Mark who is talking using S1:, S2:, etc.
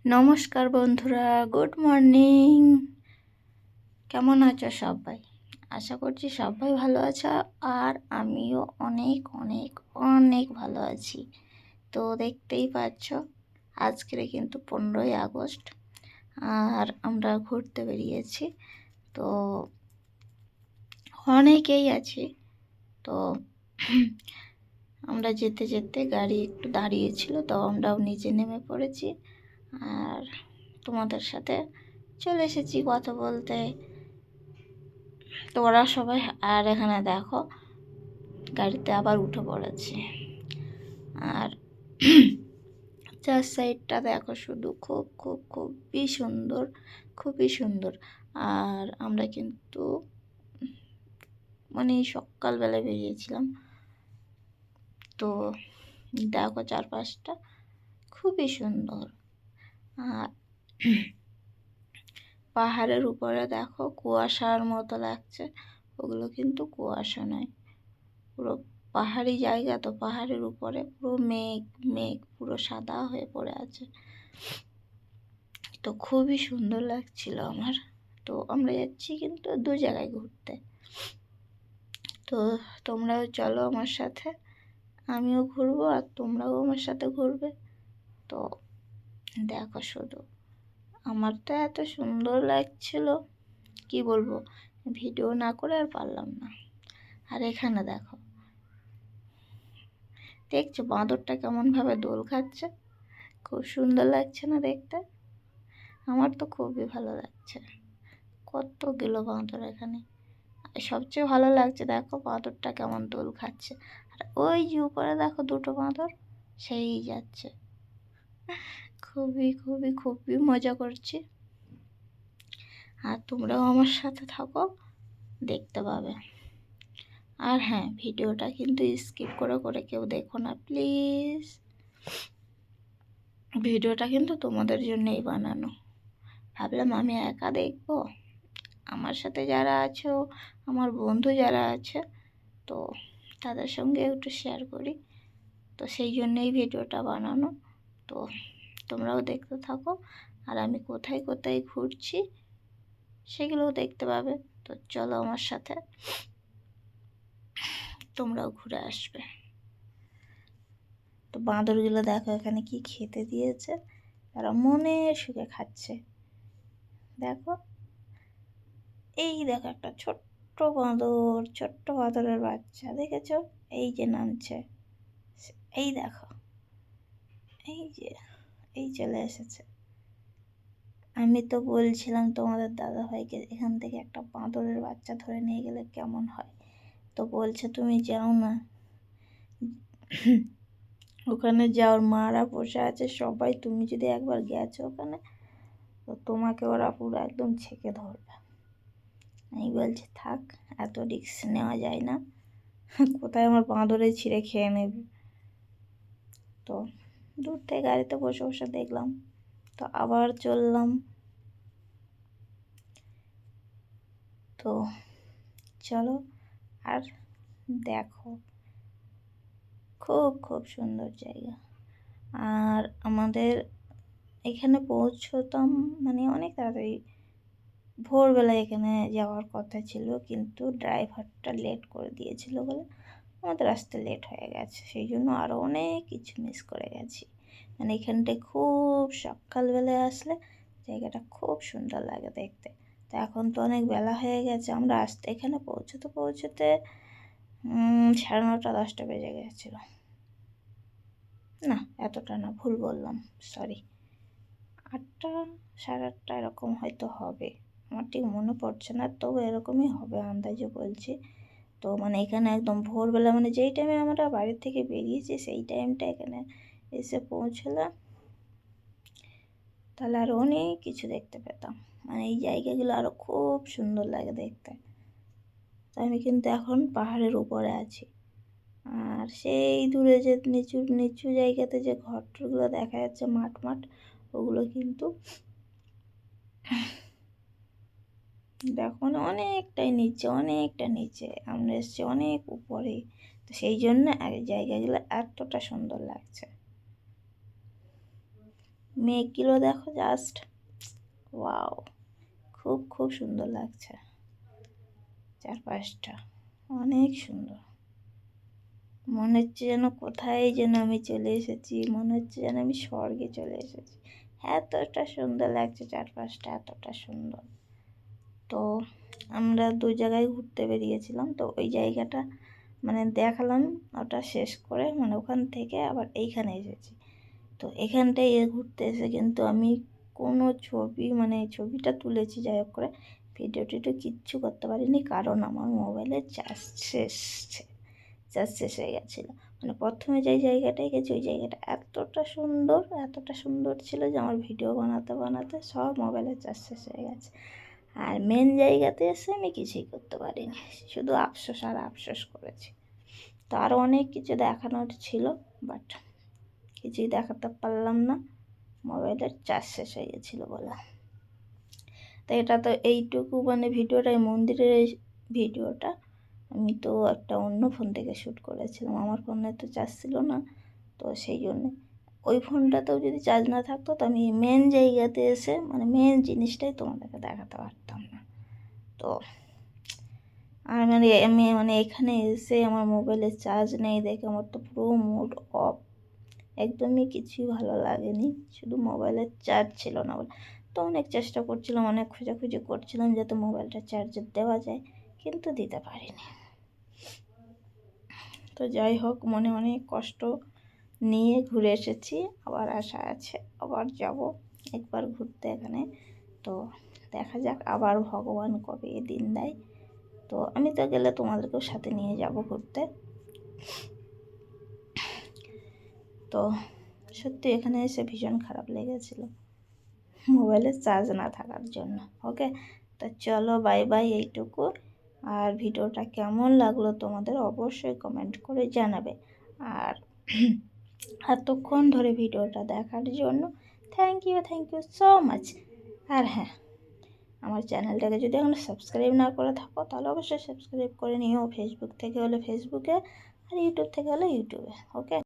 S1: নমস্কার বন্ধুরা, good morning. কেমন আছো সবাই? আশা করছি সবাই ভালো আছো, আর আমিও অনেক অনেক অনেক ভালো আছি। তো দেখতেই পাচ্ছ, আজকে কিন্তু 15ই আগস্ট, আর আমরা ঘুরতে বেরিয়েছি। তো অনেকেই আছি। তো আমরা যেতে যেতে গাড়ি একটু দাঁড়িয়েছিল, তো আমরাও নিচে নেমে পড়েছি আর তোমাদের সাথে চলে এসেছি কথা বলতে। তো ওরা সবাই, আর এখানে দেখো গাড়িতে আবার উঠে পড়েছে। আর চার সাইডটা দেখো শুধু, খুব খুব খুবই সুন্দর, খুবই সুন্দর। আর আমরা কিন্তু সকালবেলায় বেরিয়েছিলাম। তো দেখো চারপাশটা খুবই সুন্দর। আর পাহাড়ের উপরে দেখো কুয়াশার মতো লাগছে, ওগুলো কিন্তু কুয়াশা নয়, পুরো পাহাড়ি জায়গা। তো পাহাড়ের উপরে পুরো মেঘ মেঘ পুরো সাদা হয়ে পড়ে আছে। তো খুবই সুন্দর লাগছিল আমার। তো আমরা যাচ্ছি কিন্তু দু জায়গায় ঘুরতে। তো তোমরাও চলো আমার সাথে, আমিও ঘুরবো আর তোমরাও আমার সাথে ঘুরবে। তো দেখো শুধু, আমার তো এত সুন্দর লাগছিল, কি বলবো, ভিডিও না করে আর পারলাম না। আর এখানে দেখো, দেখছো বাঁদরটা কেমনভাবে দোল খাচ্ছে? খুব সুন্দর লাগছে না দেখতে? আমার তো খুবই ভালো লাগছে। কতগুলো বাঁদর এখানে। আর সবচেয়ে ভালো লাগছে দেখো বাঁদরটা কেমন দোল খাচ্ছে। আর ওই যে উপরে দেখো দুটো বাঁদর, সেই যাচ্ছে। খুবই খুবই খুবই মজা করছি। আর তোমরাও আমার সাথে থাকো, দেখতে পাবে। আর হ্যাঁ, ভিডিওটা কিন্তু স্কিপ করে করে কেউ দেখো না প্লিজ। ভিডিওটা কিন্তু তোমাদের জন্যই বানানো। ভাবলাম আমি একা দেখবো, আমার সাথে যারা আছো, আমার বন্ধু যারা আছে, তো তাদের সঙ্গে একটু শেয়ার করি। তো সেই জন্যই ভিডিওটা বানানো। তো তোমরাও দেখতে থাকো, আর আমি কোথায় কোথায় ঘুরছি সেগুলোও দেখতে পাবে। তো চলো আমার সাথে, তোমরাও ঘুরে আসবে। তো বাঁদরগুলো দেখো এখানে কি খেতে দিয়েছে, তারা মনে সুখে খাচ্ছে। দেখো, এই দেখো একটা ছোট্ট বাঁদর, ছোট্ট বাঁদরের বাচ্চা দেখেছো? এই যে নামছে, এই দেখো, এই যে এই চলে এসেছে। আমি তো বলছিলাম তোমাদের দাদা ভাইকে এখান থেকে একটা বাঁদরের বাচ্চা ধরে নিয়ে গেলে কেমন হয়। তো বলছে তুমি যাও না, ওখানে যাওয়ার মারা বসে আছে সবাই, তুমি যদি একবার গেছো ওখানে, তো তোমাকে ওরা পুরো একদম ছেঁকে ধরবে। আমি বলছি থাক, এত রিস্ক নেওয়া যায় না, কোথায় আমার বাঁদরে ছিঁড়ে খেয়ে নেবে। তো দূর থেকে গাড়িতে বসে বসে দেখলাম, তো আবার চললাম। তো চলো, আর দেখো খুব খুব সুন্দর জায়গা। আর আমাদের এখানে পৌঁছতাম অনেক তাড়াতাড়ি, ভোরবেলায় এখানে যাওয়ার কথা ছিল, কিন্তু ড্রাইভারটা লেট করে দিয়েছিল বলে আমাদের আসতে লেট হয়ে গেছে। সেই জন্য আরও অনেক কিছু মিস করে গেছি। এখানটায় খুব সকালবেলায় আসলে জায়গাটা খুব সুন্দর লাগে দেখতে। তো এখন তো অনেক বেলা হয়ে গেছে, আমরা এখানে পৌঁছতে পৌঁছতে 9:30-10টা বেজে গেছিলো। না, এতটা না, ভুল বললাম, সরি, 8টা 8:30 এরকম হয়তো হবে, আমার ঠিক মনে পড়ছে না, তবু এরকমই হবে আন্দাজে বলছি। তো এখানে একদম ভোরবেলা, যেই টাইমে আমরা বাড়ির থেকে বেরিয়েছি সেই টাইমটা এখানে এসে পৌঁছলাম, তাহলে আরও অনেক কিছু দেখতে পেতাম। এই জায়গাগুলো আরও খুব সুন্দর লাগে দেখতে। তো আমি কিন্তু এখন পাহাড়ের উপরে আছি, আর সেই দূরে যে নিচু নিচু জায়গাতে যে ঘরগুলো দেখা যাচ্ছে, মাঠ মাঠ, ওগুলো কিন্তু দেখো অনেকটাই নিচে, অনেকটা নিচে, আমরা এসেছি অনেক উপরে। তো সেই জন্য জায়গাগুলো এতটা সুন্দর লাগছে। মেঘগুলো দেখো জাস্ট, ওয়াও, খুব খুব সুন্দর লাগছে। চারপাশটা অনেক সুন্দর, মনে হচ্ছে যেন কোথায় যেন আমি চলে এসেছি, মনে হচ্ছে যেন আমি স্বর্গে চলে এসেছি। এতটা সুন্দর লাগছে চারপাশটা, এতটা সুন্দর। তো আমরা 2 জায়গায় ঘুরতে বেরিয়েছিলাম, তো ওই জায়গাটা মানে দেখালাম, ওটা শেষ করে মানে ওখান থেকে আবার এইখানে এসেছি। তো এখানটায় ঘুরতে এসে কিন্তু আমি কোনো ছবি মানে ছবিটা তুলেছি যাই হোক করে, ভিডিও টিডিও কিচ্ছু করতে পারিনি, কারণ আমার মোবাইলের চার্জ শেষ হয়ে গেছিলো। মানে প্রথমে যেই জায়গাটায় গেছি ওই জায়গাটা এতটা সুন্দর ছিল যে আমার ভিডিও বানাতে বানাতে সব মোবাইলের চার্জ শেষ হয়ে গেছে। আর মেন জায়গাতে এসে আমি কিছুই করতে পারিনি, শুধু আফসোস আর আফসোস করেছি। তো আরও অনেক কিছু দেখানোর ছিল, বাট কিছুই দেখাতে পারলাম না, মোবাইলের চার্জ শেষ হয়ে গেছিলো বলে। তো এটা তো এইটুকু মানে ভিডিওটা, মন্দিরের ভিডিওটা আমি তো একটা অন্য ফোন থেকে শ্যুট করেছিলাম, আমার ফোনে তো চার্জ ছিল না, তো সেই জন্যে ওই ফোনটাতেও যদি চার্জ না থাকতো তো আমি মেন জায়গাতে এসে মানে মেন জিনিসটাই তোমাদেরকে দেখাতে পারতাম না। তো আর মানে আমি মানে এখানে এসে আমার মোবাইলে চার্জ নেই দেখে আমার তো পুরো মুড অফ, একদমই কিছুই ভালো লাগেনি, শুধু মোবাইলের চার্জ ছিল না বলে। তো অনেক চেষ্টা করছিলাম, অনেক খোঁজাখুঁজি করছিলাম যাতে মোবাইলটা চার্জে দেওয়া যায়, কিন্তু দিতে পারিনি। তো যাই হোক, মনে অনেক কষ্ট নিয়ে ঘুরে এসেছি, আবার আশা আছে আবার যাব একবার ঘুরতে এখানে। তো দেখা যাক আবার ভগবান কবে দিন দেয়। তো আমি তো গেলে তোমাদেরকেও সাথে নিয়ে যাব ঘুরতে। তো সত্যি এখানে এসে ভীষণ খারাপ লেগেছিলো মোবাইলের চার্জ না থাকার জন্য। ওকে, তো চলো বাই বাই, এইটুকু। আর ভিডিওটা কেমন লাগলো তোমাদের অবশ্যই কমেন্ট করে জানাবে। আর এতক্ষণ ধরে ভিডিওটা দেখার জন্য থ্যাংক ইউ সো মাচ। আর হ্যাঁ, আমার চ্যানেলটাকে যদি এখনো সাবস্ক্রাইব না করে থাকো তাহলে অবশ্যই সাবস্ক্রাইব করে নিও, ফেসবুক থেকে হলে ফেসবুকে আর ইউটিউব থেকে হলে ইউটিউবে। ওকে।